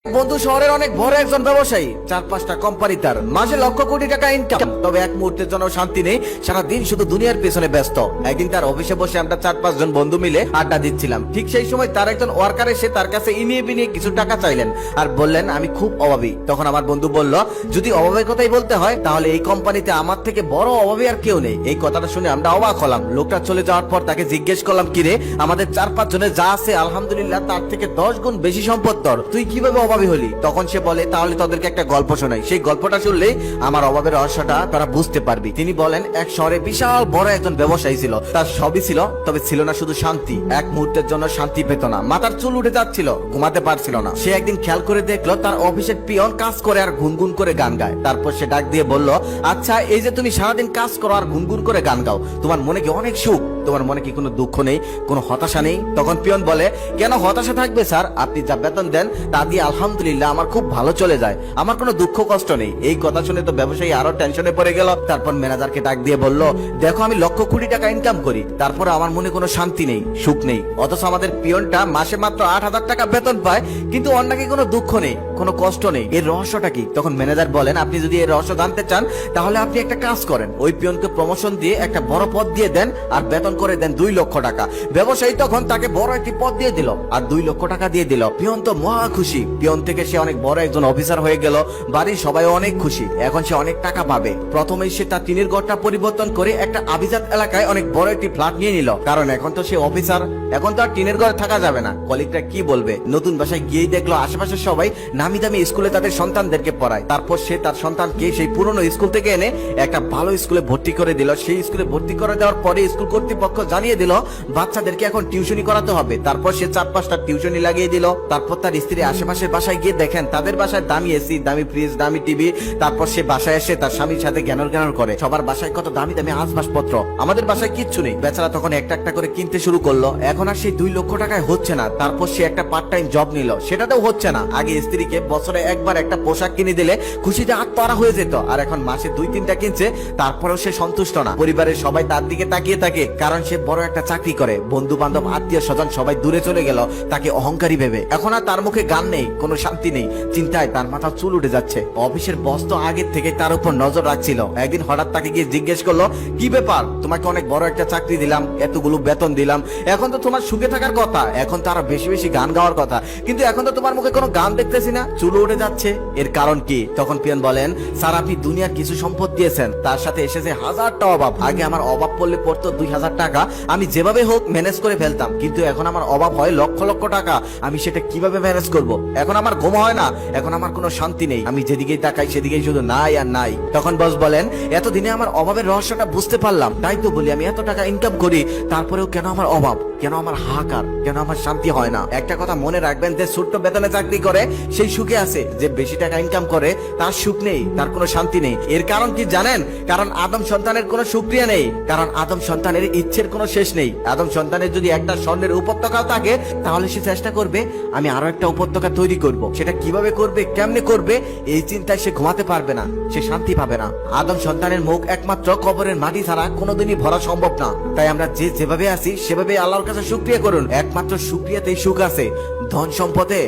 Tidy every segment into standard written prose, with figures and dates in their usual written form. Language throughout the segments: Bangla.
বন্ধু শহরের অনেক বড় একজন ব্যবসায়ী, 4-5টা কোম্পানি, তার মাসে লক্ষ কোটি টাকা ইনকাম, তবে এক মুহূর্তের জন্য শান্তি নেই। সারা দিন শুধু দুনিয়ার পেছনে ব্যস্ত। একদিন তার অফিসে বসে আমরা 4-5 জন বন্ধু মিলে আড্ডা দিচ্ছিলাম। ঠিক সেই সময় তার একজন ওয়ার্কার এসে তার কাছে ইনিয়ে বিনিয়ে কিছু টাকা চাইলেন আর বললেন আমি খুব অভাবী। তখন আমার বন্ধু বলল, যদি অভাবের কথাই বলতে হয় তাহলে এই কোম্পানিতে আমার থেকে বড় অভাবী আর কেউ নেই। এই কথাটা শুনে আমরা অবাক হলাম। লোকটা চলে যাওয়ার পর তাকে জিজ্ঞেস করলাম, কিরে আমাদের 4-5 জনের যা আছে আলহামদুলিল্লাহ তার থেকে 10 গুণ বেশি সম্পদ তোর, তুই কিভাবে অভাবী হলি? তখন সে বলে, তাহলে তোদেরকে একটা গল্প শোনাই, সেই গল্পটা শুনলেই আমার অভাবের রহস্যটা তারা বুঝতে পারবি। তিনি বলেন, এক শহরে বিশাল বড় একজন ব্যবসায়ী ছিল, তার সবই ছিল, তবে ছিল না শুধু শান্তি। এক মুহূর্তের জন্য শান্তি পেত না, মাথার চুল উঠে যাচ্ছিল, ঘুমাতে পারছিল না। সে একদিন খেয়াল করে দেখলো তার অফিসের পিয়ন কাজ করে আর গুনগুন করে গান গায়। তারপর সে ডাক দিয়ে বলল, আচ্ছা এই যে তুমি সারাদিন কাজ করো আর গুনগুন করে গান গাও, তোমার মনে কি অনেক সুখ? তোমার মনে কি কোনো দুঃখ নেই, কোনো হতাশা নেই? তখন পিয়ন বলে, কেন হতাশা থাকবে স্যার, আপনি যা বেতন দেন তা দিয়ে আলহামদুলিল্লাহ আমার খুব ভালো চলে যায়, আমার কোনো দুঃখ কষ্ট নেই। এই কথা শুনে তো ব্যবসায়ী আরো টেনশনে পড়ে গেল। তারপর ম্যানেজারকে ডাক দিয়ে বলল, দেখো আমি লক্ষ কোটি টাকা ইনকাম করি, তারপর আমার মনে কোনো শান্তি নেই, সুখ নেই, অথচ আমাদের পিয়নটা মাসে মাত্র 8,000 টাকা বেতন পায়, কিন্তু ওর নাকি কোনো দুঃখ নেই, কোনো কষ্ট নেই। এর রহস্যটা কি? তখন ম্যানেজার বলেন, আপনি যদি এর রহস্য জানতে চান তাহলে আপনি একটা কাজ করেন, ওই পিয়নকে প্রমোশন দিয়ে একটা বড় পদ দিয়ে দেন আর বেতন করে দেন 2 লক্ষ টাকা। ব্যবসায়ী তখন তাকে বড় একটি পদ দিয়ে দিল আর 2 লক্ষ টাকা দিয়ে দিল। পিয়ন তো মহা খুশি, পিয়ন থেকে সে অনেক বড় একজন অফিসার হয়ে গেল, বাড়ির সবাই অনেক খুশি, এখন সে অনেক টাকা পাবে। প্রথমেই সে তার টিনের ঘরটা পরিবর্তন করে একটা আভিজাত এলাকায় অনেক বড় একটি ফ্ল্যাট নিয়ে নিল, কারণ এখন তো সে অফিসার, এখন তো আর টিনের ঘরে থাকা যাবে না। কলিগরা কি বলবে? নতুন বাসায় গিয়েই দেখলো আশেপাশে সবাই নামি দামি স্কুলে তাদের সন্তানদেরকে পড়ায়। তারপর সে তার সন্তানকে সেই পুরনো স্কুল থেকে এনে একটা ভালো স্কুলে ভর্তি করে দিল। সেই স্কুলে ভর্তি করে দেওয়ার পরে স্কুল কর্তৃপক্ষ জানিয়ে দিল বাচ্চাদেরকে এখন টিউশনি করাতে হবে। তারপর সে 4-5টা টিউশনি লাগিয়ে দিল। তারপর তার স্ত্রী আশেপাশের বাসায় গিয়ে দেখেন তাদের বাসায় দামি এসি, দামি ফ্রিজ, দামি টিভি। তারপর সে বাসায় এসে তার স্বামীর সাথে জ্ঞানর করে, সবার বাসায় কত দামি দামি আসবাবপত্র, আমাদের বাসায় কিচ্ছু নেই। বেচারা তখন একটা একটা করে কিনতে শুরু করলো। এখন আর সেই 2 লক্ষ টাকায় হচ্ছে না। তারপর সে একটা পার্ট টাইম জব নিল, সেটাতেও হচ্ছে না। আগে স্ত্রীকে বছরে একবার একটা পোশাক কিনে দিলে খুশিতে আত্মহারা হয়ে যেত, আর এখন মাসে 2-3টা কিনছে, তারপরেও সে সন্তুষ্ট না। পরিবারের সবাই তার দিকে তাকিয়ে থাকে, কারণ সে বড় একটা চাকরি করে। বন্ধু বান্ধব, আত্মীয় স্বজন সবাই দূরে চলে গেল তাকে অহংকারী ভেবে। এখন আর তার মুখে গান নেই, কোনো শান্তি নেই, চিন্তায় তার মাথা চুল উঠে যাচ্ছে। অফিসের বস তো আগের থেকে তার উপর নজর রাখছিল। একদিন হঠাৎ তাকে গিয়ে জিজ্ঞেস করলো, কি ব্যাপার, তোমাকে অনেক বড় একটা চাকরি দিলাম, এতগুলো বেতন দিলাম, এখন তো তোমার সুখে থাকার কথা, এখন তো আরো বেশি বেশি গান গাওয়ার কথা, কিন্তু এখন তো তোমার মুখে কোনো গান দেখতেছি না, চুল উঠে যাচ্ছে, এর কারণ কি? তখন পিয়ন বলেন, স্যার আপনি দুনিয়ার কিছু সম্পদ দিয়েছেন, তার সাথে এসেছে 1000টা অভাব। আগে আমার অভাব পড়লে পড়তো 2000 টাকা, আমি যেভাবে হোক ম্যানেজ করে ফেলতাম, কিন্তু এখন আমার অভাব হয় লক্ষ লক্ষ টাকা, আমি সেটা কিভাবে ম্যানেজ করব? এখন আমার ঘুম হয় না, এখন আমার কোনো শান্তি নেই, আমি যেদিকেই তাকাই সেদিকেই শুধু নাই আর নাই। তখন বস বলেন, এতদিনে আমার অভাবের রহস্যটা বুঝতে পারলাম, তাই তো বলি আমি এত টাকা ইনকাম করি, তারপরেও কেন আমার অভাব, কেন আমার হাহাকার, কেন আমার শান্তি হয় না? একটা কথা মনে রাখবেন, যে ছোট্ট বেতনে চাকরি করে সেই সুখে আছে, যে বেশি টাকা ইনকাম করে তার সুখ নেই, তার কোনো শান্তি নেই। এর কারণ কি জানেন? কারণ আদম সন্তানের কোনো শুকরিয়া নেই, কারণ আদম সন্তানের ইচ্ছের কোনো শেষ নেই। আদম সন্তানের যদি একটা স্বর্ণের উপত্যকাও থাকে, তাহলে সে চেষ্টা করবে আমি আরো একটা উপত্যকা তৈরি করব। সেটা কিভাবে করবে, কেমনে করবে, এই চিন্তায় সে ঘুমাতে পারবে না, সে শান্তি পাবে না। আদম সন্তানের মুখ একমাত্র কবরের মাটি ছাড়া কোনোদিনই ভরা সম্ভব না। তাই আমরা যে যেভাবে আছি সেভাবে আল্লাহর কাছে শুকরিয়া করুন, একমাত্র শুকরিয়াতেই সুখ আছে, ধন সম্পদে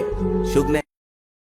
সুখ নেই।